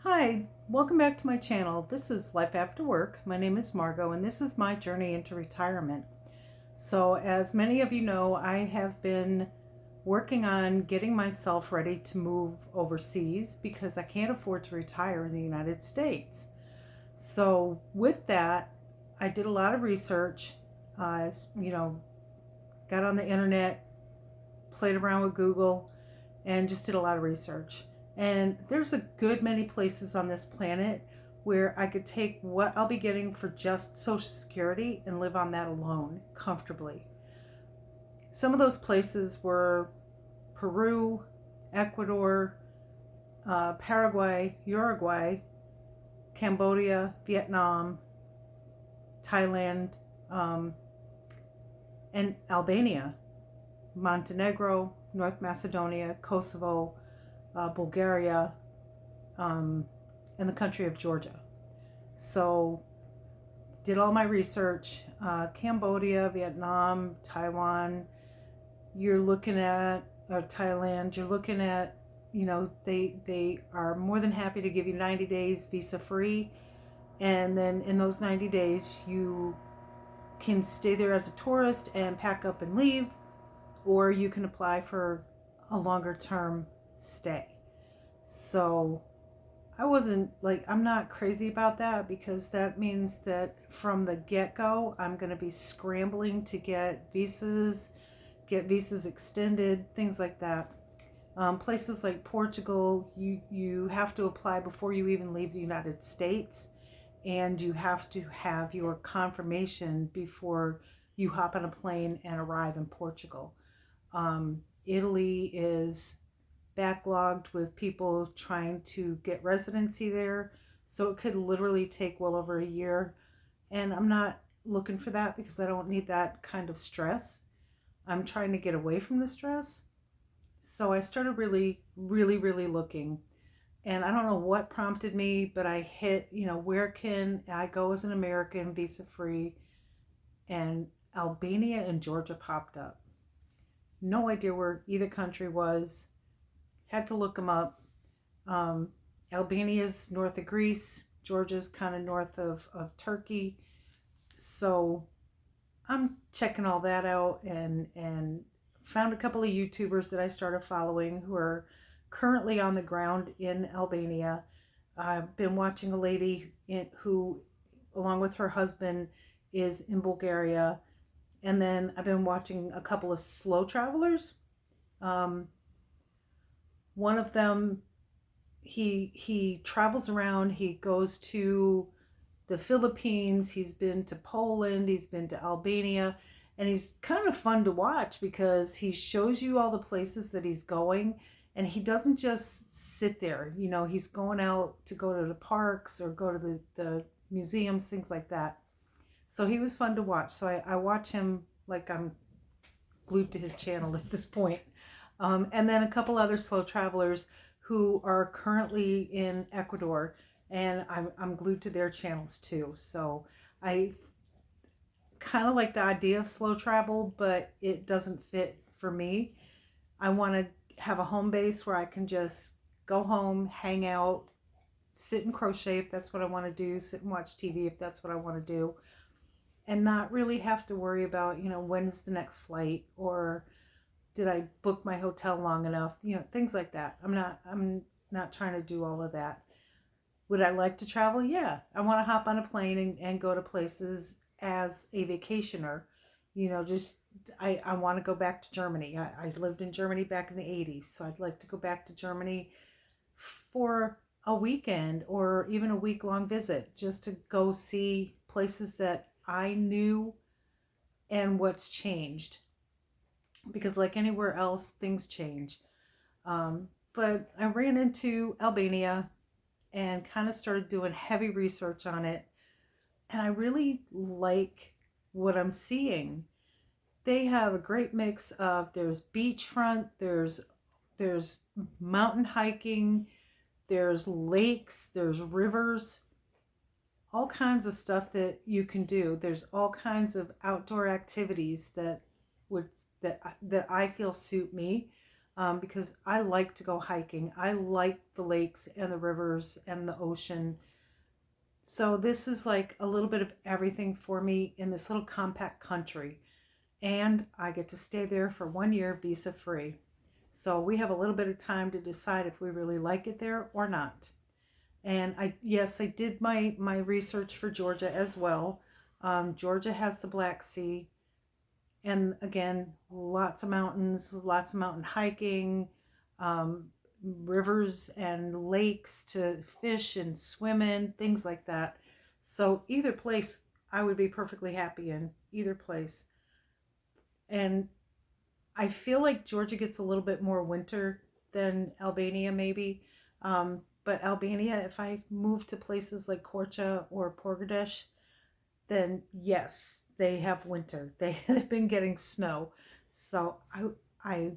Hi, welcome back to my channel. This is Life After Work. My name is Margot and this is my journey into retirement. So as many of you know, I have been working on getting myself ready to move overseas because I can't afford to retire in the United States. So with that, I did a lot of research, uh, you know, got on the internet, played around with Google, and just did a lot of research. And there's a good many places on this planet where I could take what I'll be getting for just Social Security and live on that alone comfortably. Some of those places were Peru, Ecuador, Paraguay, Uruguay, Cambodia, Vietnam, Thailand, and Albania, Montenegro, North Macedonia, Kosovo, Bulgaria, and the country of Georgia. So did all my research. Cambodia, Vietnam, Taiwan, you're looking at, or Thailand, you're looking at, they are more than happy to give you 90 days visa free. And then in those 90 days, you can stay there as a tourist and pack up and leave, or you can apply for a longer term stay. So I'm not crazy about that because that means that from the get-go, I'm going to be scrambling to get visas extended, things like that. Places like Portugal, you have to apply before you even leave the United States, and you have to have your confirmation before you hop on a plane and arrive in Portugal. Italy is backlogged with people trying to get residency there, so it could literally take well over a year, and I'm not looking for that because I don't need that kind of stress. I'm trying to get away from the stress. So I started really looking, and I don't know what prompted me, but I hit, where can I go as an American visa free, and Albania and Georgia popped up. No idea where either country was. Had to look them up. Albania's north of Greece. Georgia's kind of north of Turkey. So I'm checking all that out and found a couple of YouTubers that I started following who are currently on the ground in Albania. I've been watching a lady who, along with her husband, is in Bulgaria. And then I've been watching a couple of slow travelers. One of them, he travels around. He goes to the Philippines. He's been to Poland. He's been to Albania. And he's kind of fun to watch because he shows you all the places that he's going. And he doesn't just sit there. He's going out to go to the parks or go to the museums, things like that. So he was fun to watch. So I watch him like I'm glued to his channel at this point. And then a couple other slow travelers who are currently in Ecuador, and I'm glued to their channels too. So I kind of like the idea of slow travel, but it doesn't fit for me. I want to have a home base where I can just go home, hang out, sit and crochet if that's what I want to do, sit and watch TV if that's what I want to do, and not really have to worry about, when's the next flight, or did I book my hotel long enough, things like that. I'm not trying to do all of that. Would I like to travel? Yeah. I want to hop on a plane and go to places as a vacationer. I want to go back to Germany. I lived in Germany back in the 80s, so I'd like to go back to Germany for a weekend or even a week-long visit, just to go see places that I knew and what's changed. Because like anywhere else, things change. But I ran into Albania and kind of started doing heavy research on it. And I really like what I'm seeing. They have a great mix of, there's beachfront, there's mountain hiking, there's lakes, there's rivers, all kinds of stuff that you can do. There's all kinds of outdoor activities that I feel suit me. because I like to go hiking. I like the lakes and the rivers and the ocean. So this is like a little bit of everything for me in this little compact country. And I get to stay there for 1 year visa free. So we have a little bit of time to decide if we really like it there or not. And I did my research for Georgia as well. Georgia has the Black Sea, and again, lots of mountain hiking, um, rivers and lakes to fish and swim in, things like that. So either place I would be perfectly happy in, either place. And I feel like Georgia gets a little bit more winter than Albania, maybe. But Albania, if I move to places like Korce or Porgadesh, then yes, they have winter. They have been getting snow. So I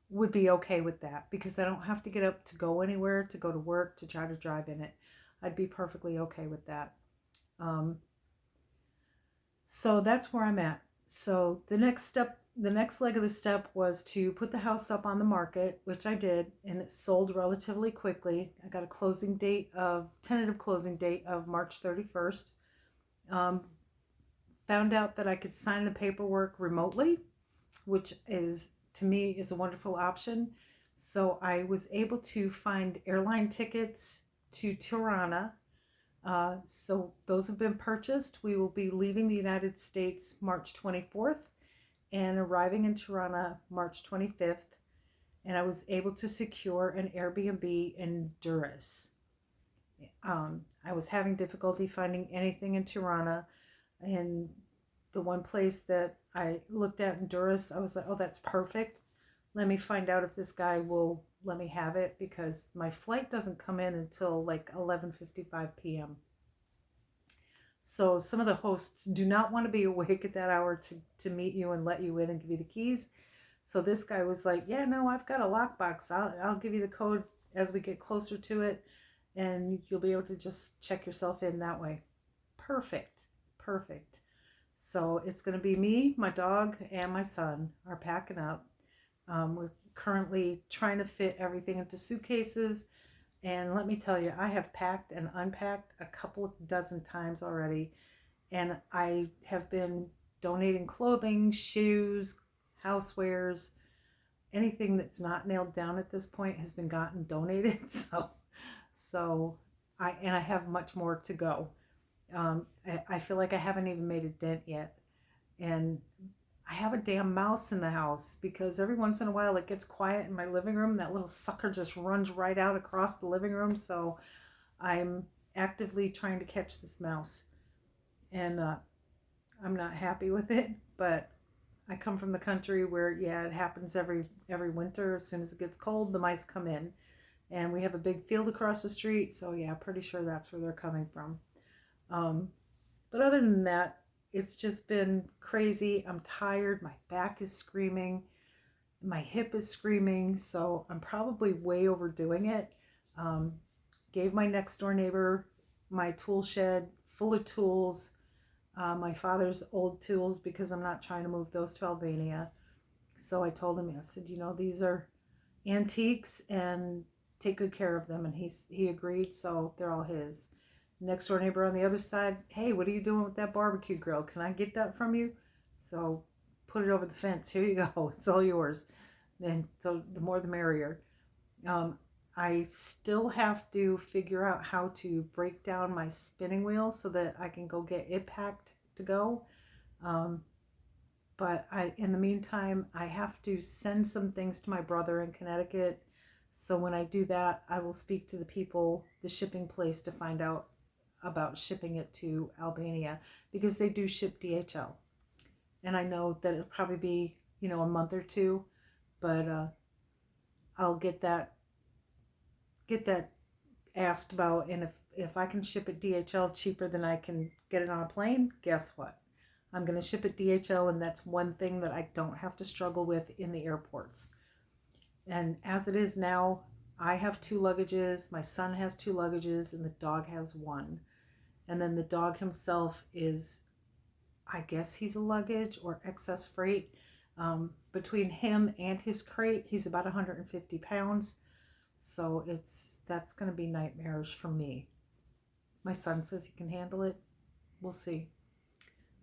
would be okay with that because I don't have to get up to go anywhere, to go to work, to try to drive in it. I'd be perfectly okay with that. Um, so that's where I'm at. So the next leg of the step was to put the house up on the market, which I did, and it sold relatively quickly. I got a tentative closing date of March 31st. Um, Found out that I could sign the paperwork remotely, which is, to me, is a wonderful option. So I was able to find airline tickets to Tirana. So those have been purchased. We will be leaving the United States March 24th and arriving in Tirana March 25th. And I was able to secure an Airbnb in Durrës. I was having difficulty finding anything in Tirana, and the one place that I looked at in Durrës, I was like, oh, that's perfect. Let me find out if this guy will let me have it because my flight doesn't come in until like 11:55 p.m. So some of the hosts do not want to be awake at that hour to meet you and let you in and give you the keys. So this guy was like, yeah, no, I've got a lockbox. I'll give you the code as we get closer to it, and you'll be able to just check yourself in that way. Perfect. Perfect. So it's going to be me, my dog, and my son are packing up. We're currently trying to fit everything into suitcases. And let me tell you, I have packed and unpacked a couple of dozen times already. And I have been donating clothing, shoes, housewares, anything that's not nailed down at this point has been gotten donated. So I have much more to go. I feel like I haven't even made a dent yet. And I have a damn mouse in the house because every once in a while it gets quiet in my living room. That little sucker just runs right out across the living room. So I'm actively trying to catch this mouse. And I'm not happy with it, but I come from the country where, yeah, it happens every winter. As soon as it gets cold, the mice come in. And we have a big field across the street. So yeah, pretty sure that's where they're coming from. But other than that, it's just been crazy. I'm tired. My back is screaming. My hip is screaming. So I'm probably way overdoing it. Gave my next door neighbor my tool shed full of tools, my father's old tools, because I'm not trying to move those to Albania. So I told him, I said, these are antiques and take good care of them. And he agreed. So they're all his. Next door neighbor on the other side, hey, what are you doing with that barbecue grill? Can I get that from you? So put it over the fence. Here you go. It's all yours. And so the more the merrier. I still have to figure out how to break down my spinning wheel so that I can go get it packed to go. But in the meantime, I have to send some things to my brother in Connecticut. So when I do that, I will speak to the shipping place, to find out about shipping it to Albania, because they do ship DHL. And I know that it'll probably be, a month or two, but I'll get that asked about. And if I can ship it DHL cheaper than I can get it on a plane, guess what? I'm going to ship it DHL, and that's one thing that I don't have to struggle with in the airports. And as it is now, I have 2 luggages, my son has 2 luggages, and the dog has 1. And then the dog himself is, I guess he's a luggage or excess freight, but between him and his crate, he's about 150 pounds. So that's going to be nightmarish for me. My son says he can handle it. We'll see.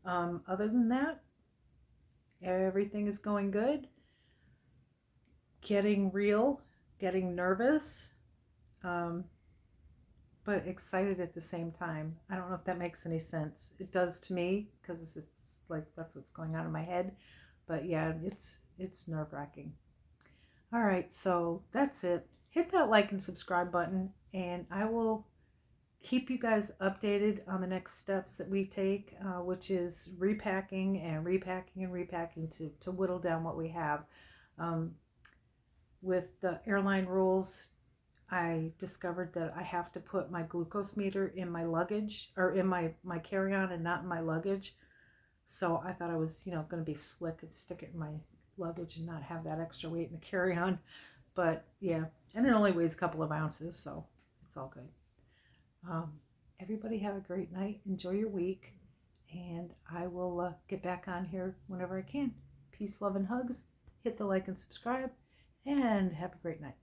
Other than that, everything is going good. Getting real, getting nervous, but excited at the same time. I don't know if that makes any sense. It does to me because it's like that's what's going on in my head. But yeah, it's nerve-wracking. All right, so that's it. Hit that like and subscribe button, and I will keep you guys updated on the next steps that we take, which is repacking and repacking and repacking to whittle down what we have. With the airline rules, I discovered that I have to put my glucose meter in my luggage or in my carry-on and not in my luggage. So I thought I was, going to be slick and stick it in my luggage and not have that extra weight in the carry-on. But yeah, and it only weighs a couple of ounces, so it's all good. Everybody have a great night. Enjoy your week. And I will get back on here whenever I can. Peace, love, and hugs. Hit the like and subscribe. And have a great night.